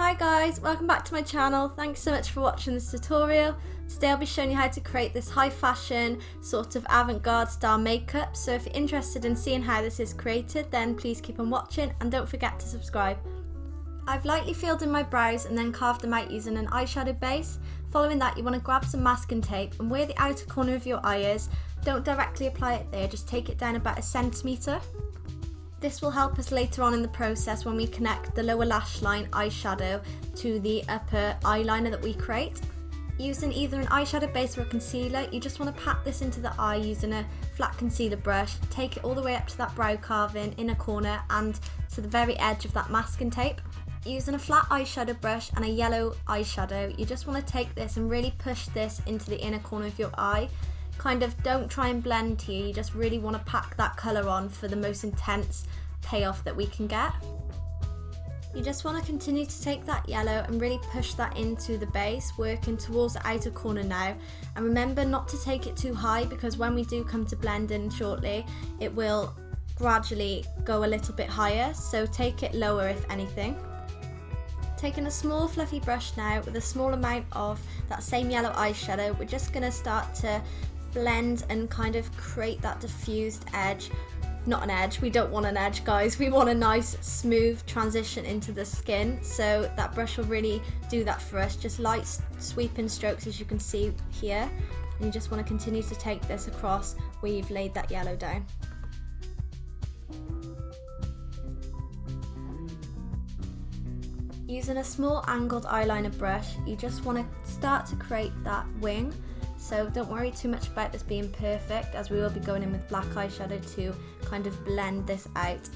Hi guys, welcome back to my channel. Thanks so much for watching this tutorial. Today I'll be showing you how to create this high fashion sort of avant-garde style makeup. So if you're interested in seeing how this is created, then please keep on watching and don't forget to subscribe. I've lightly filled in my brows and then carved them out using an eyeshadow base. Following that, you want to grab some masking tape and where the outer corner of your eye is, don't directly apply it there, just take it down about 1 centimetre. This will help us later on in the process when we connect the lower lash line eyeshadow to the upper eyeliner that we create. Using either an eyeshadow base or a concealer, you just want to pat this into the eye using a flat concealer brush, take it all the way up to that brow carving, inner corner and to the very edge of that masking tape. Using a flat eyeshadow brush and a yellow eyeshadow, you just want to take this and really push this into the inner corner of your eye. Kind of don't try and blend here, you just really want to pack that colour on for the most intense payoff that we can get. You just want to continue to take that yellow and really push that into the base, working towards the outer corner now. And remember not to take it too high, because when we do come to blend in shortly, it will gradually go a little bit higher, so take it lower if anything. Taking a small fluffy brush now with a small amount of that same yellow eyeshadow, we're just going to start to blend and kind of create that diffused edge. Not an edge, we don't want an edge guys, we want a nice smooth transition into the skin, so that brush will really do that for us. Just light sweeping strokes as you can see here, and you just want to continue to take this across where you've laid that yellow down. Using a small angled eyeliner brush, you just want to start to create that wing. So don't worry too much about this being perfect, as we will be going in with black eyeshadow to kind of blend this out.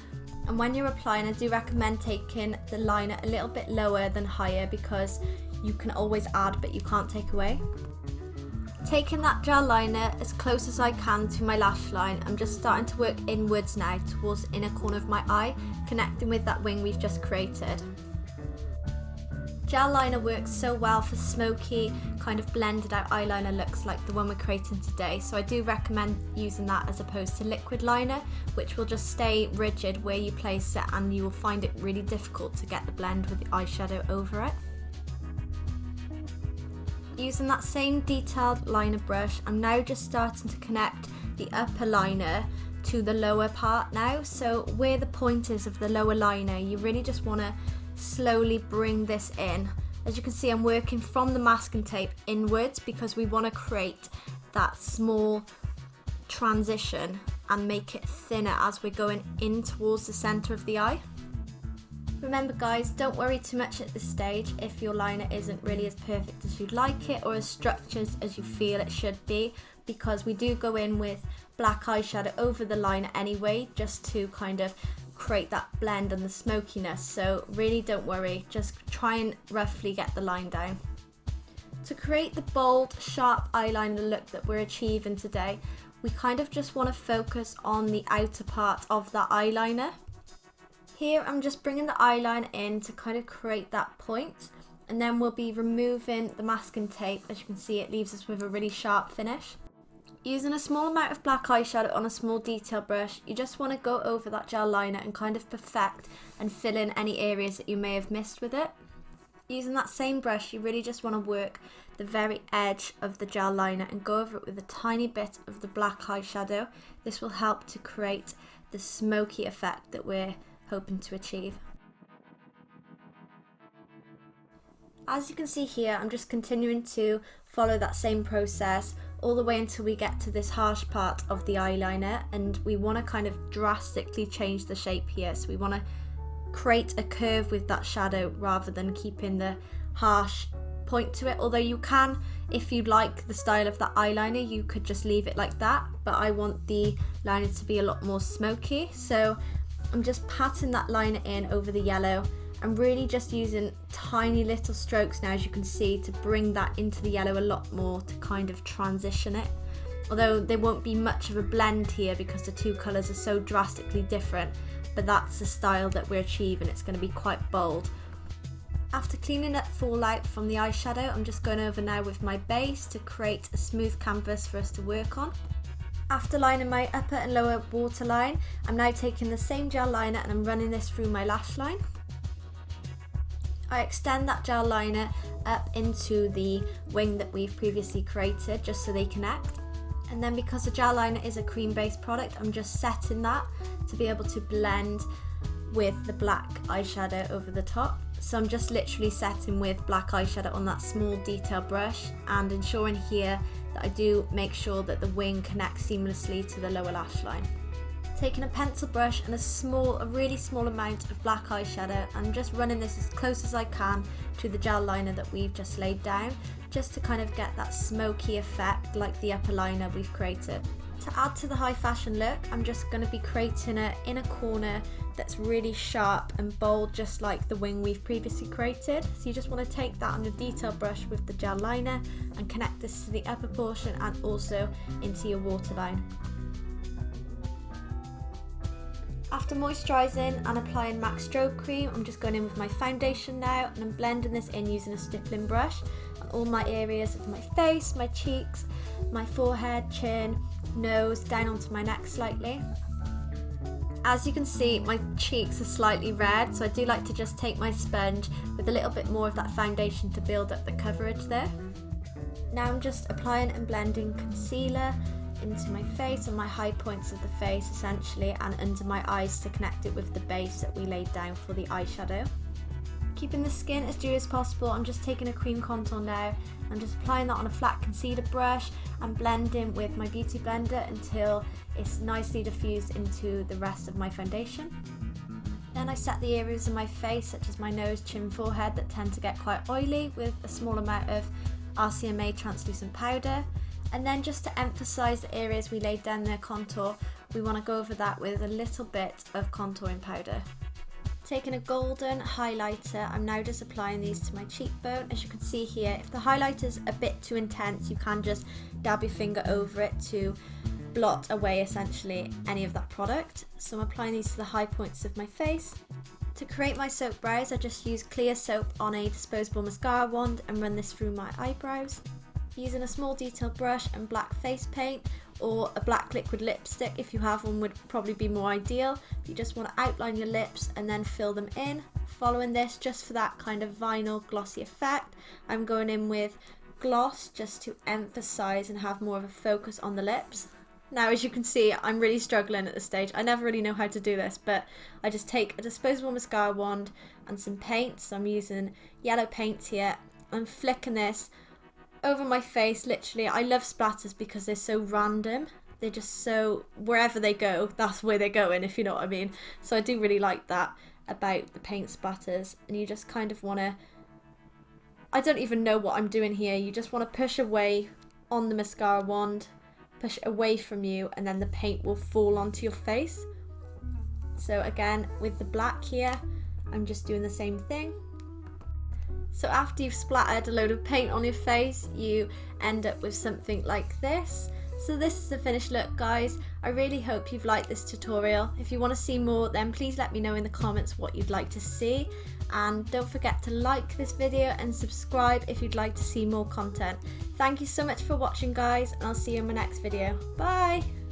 And when you're applying, I do recommend taking the liner a little bit lower than higher, because you can always add but you can't take away. Taking that gel liner as close as I can to my lash line, I'm just starting to work inwards now towards the inner corner of my eye, connecting with that wing we've just created. Gel liner works so well for smoky, kind of blended out eyeliner looks like the one we're creating today, so I do recommend using that as opposed to liquid liner, which will just stay rigid where you place it and you will find it really difficult to get the blend with the eyeshadow over it. Using that same detailed liner brush, I'm now just starting to connect the upper liner to the lower part now, so where the point is of the lower liner, you really just want to slowly bring this in. As you can see, I'm working from the masking tape inwards because we want to create that small transition and make it thinner as we're going in towards the center of the eye. Remember guys, don't worry too much at this stage if your liner isn't really as perfect as you'd like it or as structured as you feel it should be, because we do go in with black eyeshadow over the liner anyway, just to kind of create that blend and the smokiness, so really don't worry, just try and roughly get the line down. To create the bold, sharp eyeliner look that we're achieving today, we kind of just want to focus on the outer part of that eyeliner. Here I'm just bringing the eyeliner in to kind of create that point, and then we'll be removing the masking tape. As you can see, it leaves us with a really sharp finish. Using a small amount of black eyeshadow on a small detail brush, you just want to go over that gel liner and kind of perfect and fill in any areas that you may have missed with it. Using that same brush, you really just want to work the very edge of the gel liner and go over it with a tiny bit of the black eyeshadow. This will help to create the smoky effect that we're hoping to achieve. As you can see here, I'm just continuing to follow that same process all the way until we get to this harsh part of the eyeliner, and we want to kind of drastically change the shape here, so we want to create a curve with that shadow rather than keeping the harsh point to it. Although you can, if you like the style of that eyeliner, you could just leave it like that, but I want the liner to be a lot more smoky, so I'm just patting that liner in over the yellow. I'm really just using tiny little strokes now, as you can see, to bring that into the yellow a lot more, to kind of transition it. Although there won't be much of a blend here because the two colours are so drastically different, but that's the style that we're achieving. It's going to be quite bold. After cleaning that fallout from the eyeshadow, I'm just going over now with my base to create a smooth canvas for us to work on. After lining my upper and lower waterline, I'm now taking the same gel liner and I'm running this through my lash line. I extend that gel liner up into the wing that we've previously created just so they connect. And then because the gel liner is a cream based product, I'm just setting that to be able to blend with the black eyeshadow over the top. So I'm just literally setting with black eyeshadow on that small detail brush and ensuring here that I do make sure that the wing connects seamlessly to the lower lash line. Taking a pencil brush and a really small amount of black eyeshadow, I'm just running this as close as I can to the gel liner that we've just laid down, just to kind of get that smoky effect like the upper liner we've created. To add to the high fashion look, I'm just going to be creating an inner corner that's really sharp and bold, just like the wing we've previously created. So you just want to take that on your detail brush with the gel liner and connect this to the upper portion and also into your waterline. After moisturising and applying MAC Strobe Cream, I'm just going in with my foundation now, and I'm blending this in using a stippling brush on all my areas of my face, my cheeks, my forehead, chin, nose, down onto my neck slightly. As you can see, my cheeks are slightly red, so I do like to just take my sponge with a little bit more of that foundation to build up the coverage there. Now I'm just applying and blending concealer into my face, on my high points of the face essentially, and under my eyes to connect it with the base that we laid down for the eyeshadow. Keeping the skin as dewy as possible, I'm just taking a cream contour now. I'm just applying that on a flat concealer brush and blending with my beauty blender until it's nicely diffused into the rest of my foundation. Then I set the areas of my face such as my nose, chin, forehead that tend to get quite oily with a small amount of RCMA translucent powder. And then just to emphasise the areas we laid down their contour, we want to go over that with a little bit of contouring powder. Taking a golden highlighter, I'm now just applying these to my cheekbone. As you can see here, if the highlighter's a bit too intense, you can just dab your finger over it to blot away essentially any of that product. So I'm applying these to the high points of my face. To create my soap brows, I just use clear soap on a disposable mascara wand and run this through my eyebrows. Using a small detail brush and black face paint, or a black liquid lipstick if you have one would probably be more ideal. You just want to outline your lips and then fill them in. Following this, just for that kind of vinyl glossy effect, I'm going in with gloss just to emphasize and have more of a focus on the lips. Now, as you can see, I'm really struggling at this stage. I never really know how to do this, but I just take a disposable mascara wand and some paint. So I'm using yellow paint here. I'm flicking this over my face, literally. I love splatters because they're so random. They're just so, wherever they go, that's where they're going, if you know what I mean. So I do really like that about the paint splatters. And you just kind of want to, I don't even know what I'm doing here. You just want to push away on the mascara wand, push it away from you, and then the paint will fall onto your face. So again, with the black here, I'm just doing the same thing. So after you've splattered a load of paint on your face, you end up with something like this. So this is the finished look, guys. I really hope you've liked this tutorial. If you want to see more, then please let me know in the comments what you'd like to see. And don't forget to like this video and subscribe if you'd like to see more content. Thank you so much for watching, guys, and I'll see you in my next video. Bye!